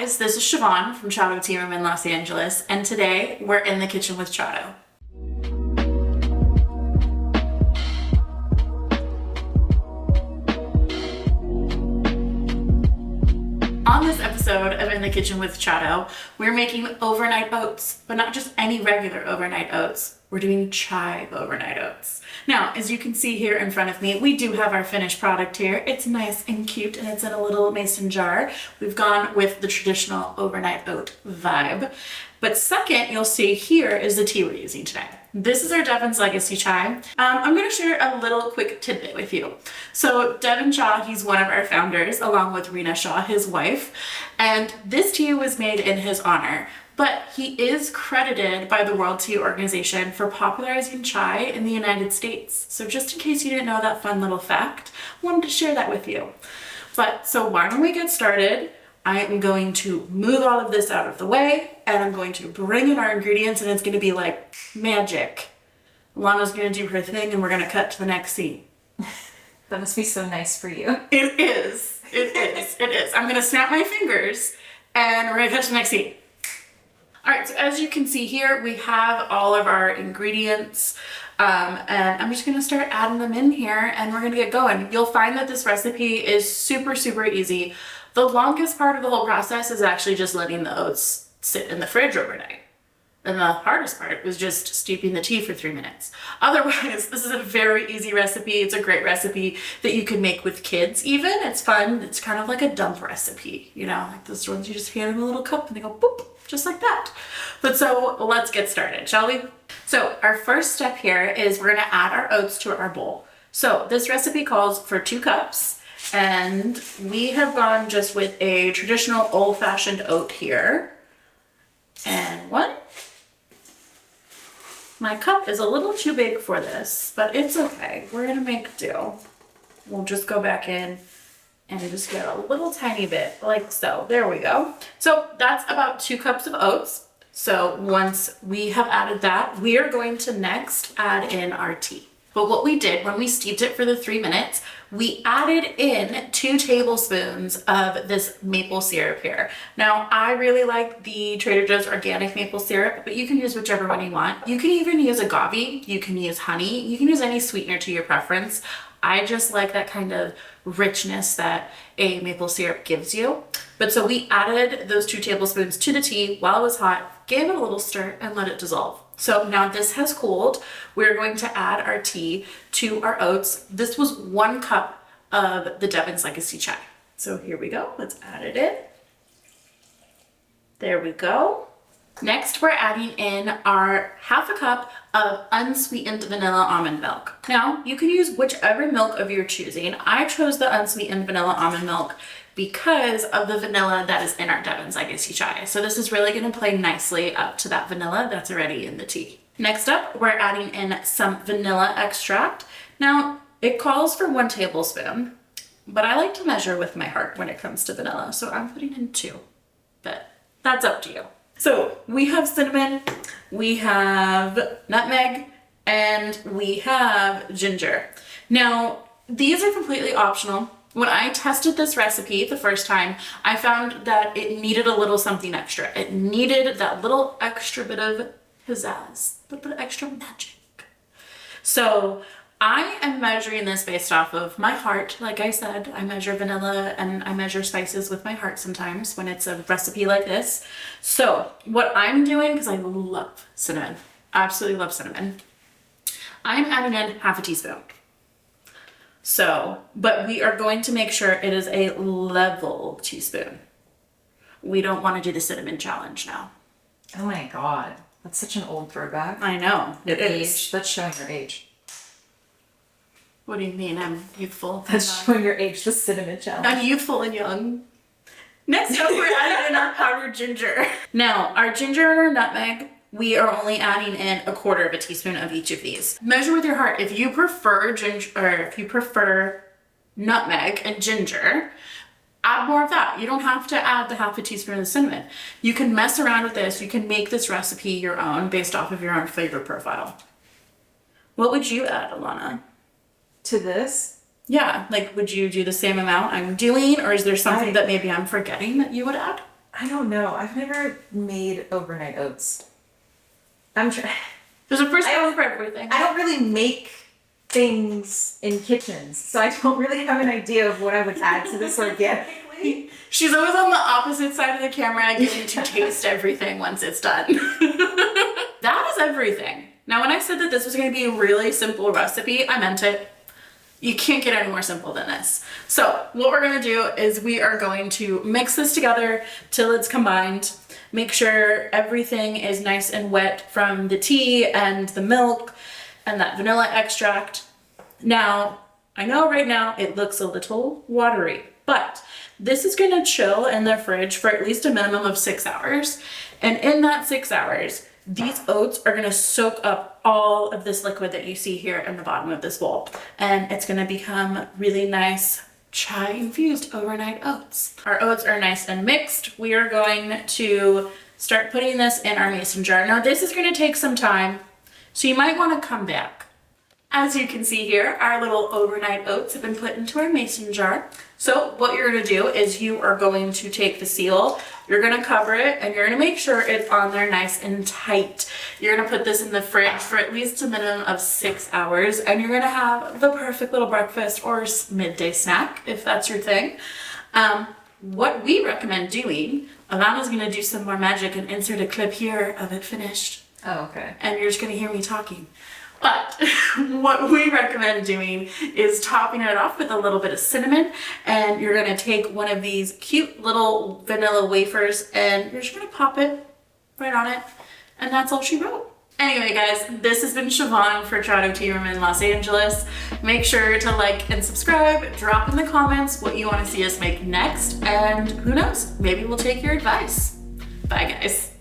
guys, this is Siobhán from Chado Tea in Los Angeles, and today we're in the kitchen with Chado. On this episode of In the Kitchen with Chado, we're making overnight oats, but not just any regular overnight oats. We're doing chai overnight oats. Now, as you can see here in front of me, we do have our finished product here. It's nice and cute, and it's in a little mason jar. We've gone with the traditional overnight oat vibe. But second, you'll see here is the tea we're using today. This is our Devan's Legacy Chai. I'm going to share a little quick tidbit with you. So Devan Shaw, he's one of our founders, along with Rena Shaw, his wife, and this tea was made in his honor. But he is credited by the World Tea Organization for popularizing chai in the United States. So just in case you didn't know that fun little fact, I wanted to share that with you. But so why don't we get started? I am going to move all of this out of the way, and I'm going to bring in our ingredients, and it's going to be like magic. Lana's going to do her thing, and we're going to cut to the next scene. That must be so nice for you. It is. It is. It is. I'm going to snap my fingers, and we're going to cut to the next scene. All right, so as you can see here, we have all of our ingredients, and I'm just gonna start adding them in here, and we're gonna get going. You'll find that this recipe is super, super easy. The longest part of the whole process is actually just letting the oats sit in the fridge overnight. And the hardest part was just steeping the tea for 3 minutes. Otherwise, this is a very easy recipe. It's a great recipe that you can make with kids even. It's fun. It's kind of like a dump recipe, you know, like those ones you just hand them a little cup and they go boop, just like that. But so let's get started, shall we? So our first step here is we're gonna add our oats to our bowl. So this recipe calls for 2 cups, and we have gone just with a traditional Old Fashioned oat here. And 1. My cup is a little too big for this, but it's okay. We're gonna make do. We'll just go back in and just get a little tiny bit, like so. There we go. So that's about 2 cups of oats. So once we have added that, we are going to next add in our tea. But what we did when we steeped it for the 3 minutes, we added in 2 tablespoons of this maple syrup here. Now, I really like the Trader Joe's organic maple syrup, but you can use whichever one you want. You can even use agave, you can use honey, you can use any sweetener to your preference. I just like that kind of richness that a maple syrup gives you. But so we added those 2 tablespoons to the tea while it was hot, gave it a little stir, and let it dissolve. So now this has cooled. We're going to add our tea to our oats. This was 1 cup of the Devan's Legacy Chai. So here we go. Let's add it in. There we go. Next, we're adding in our 1/2 cup of unsweetened vanilla almond milk. Now, you can use whichever milk of your choosing. I chose the unsweetened vanilla almond milk because of the vanilla that is in our Devan's Legacy Chai. So this is really gonna play nicely up to that vanilla that's already in the tea. Next up, we're adding in some vanilla extract. Now, it calls for 1 tablespoon, but I like to measure with my heart when it comes to vanilla. So I'm putting in 2, but that's up to you. So we have cinnamon, we have nutmeg, and we have ginger. Now, these are completely optional. When I tested this recipe the first time, I found that it needed a little something extra. It needed that little extra bit of pizzazz, a little bit of extra magic. So I am measuring this based off of my heart. Like I said, I measure vanilla and I measure spices with my heart sometimes when it's a recipe like this. So what I'm doing, because I love cinnamon, absolutely love cinnamon, I'm adding in 1/2 teaspoon. So, but we are going to make sure it is a level teaspoon. We don't want to do the cinnamon challenge now. Oh my God. That's such an old throwback. I know. It is. Age. That's showing your age. What do you mean? I'm youthful. That's showing your age, the cinnamon challenge. I'm youthful and young. Next up, we're adding in our powdered ginger. Now, our ginger and our nutmeg, we are only adding in 1/4 teaspoon of each of these. Measure with your heart. If you prefer ginger, or if you prefer nutmeg and ginger, add more of that. You don't have to add the 1/2 teaspoon of cinnamon. You can mess around with this. You can make this recipe your own based off of your own flavor profile. What would you add, Alana? To this? Yeah, like would you do the same amount I'm doing, or is there something that maybe I'm forgetting that you would add? I don't know. I've never made overnight oats. I'm trying. There's a first time for everything. I don't really make things in kitchens, so I don't really have an idea of what I would add to this organically. She's always on the opposite side of the camera getting to taste everything once it's done. That is everything. Now, when I said that this was going to be a really simple recipe, I meant it. You can't get any more simple than this. So what we're going to do is we are going to mix this together till it's combined. Make sure everything is nice and wet from the tea and the milk and that vanilla extract. Now, I know right now it looks a little watery, but this is going to chill in the fridge for at least a minimum of 6 hours. And in that 6 hours, these oats are going to soak up all of this liquid that you see here in the bottom of this bowl. And it's going to become really nice chai infused overnight oats. Our oats are nice and mixed. We are going to start putting this in our mason jar. Now this is going to take some time, so you might want to come back. As you can see here, our little overnight oats have been put into our mason jar. So what you're going to do is you are going to take the seal, you're going to cover it, and you're going to make sure it's on there nice and tight. You're going to put this in the fridge for at least a minimum of 6 hours, and you're going to have the perfect little breakfast or midday snack, if that's your thing. What we recommend doing, Alana's going to do some more magic and insert a clip here of it finished. Oh, okay. And you're just going to hear me talking. But what we recommend doing is topping it off with a little bit of cinnamon, and you're going to take one of these cute little vanilla wafers and you're just going to pop it right on it, and that's all she wrote. Anyway guys, this has been Siobhán for Chado Tea Room in Los Angeles. Make sure to like and subscribe, drop in the comments what you want to see us make next, and who knows, maybe we'll take your advice. Bye guys.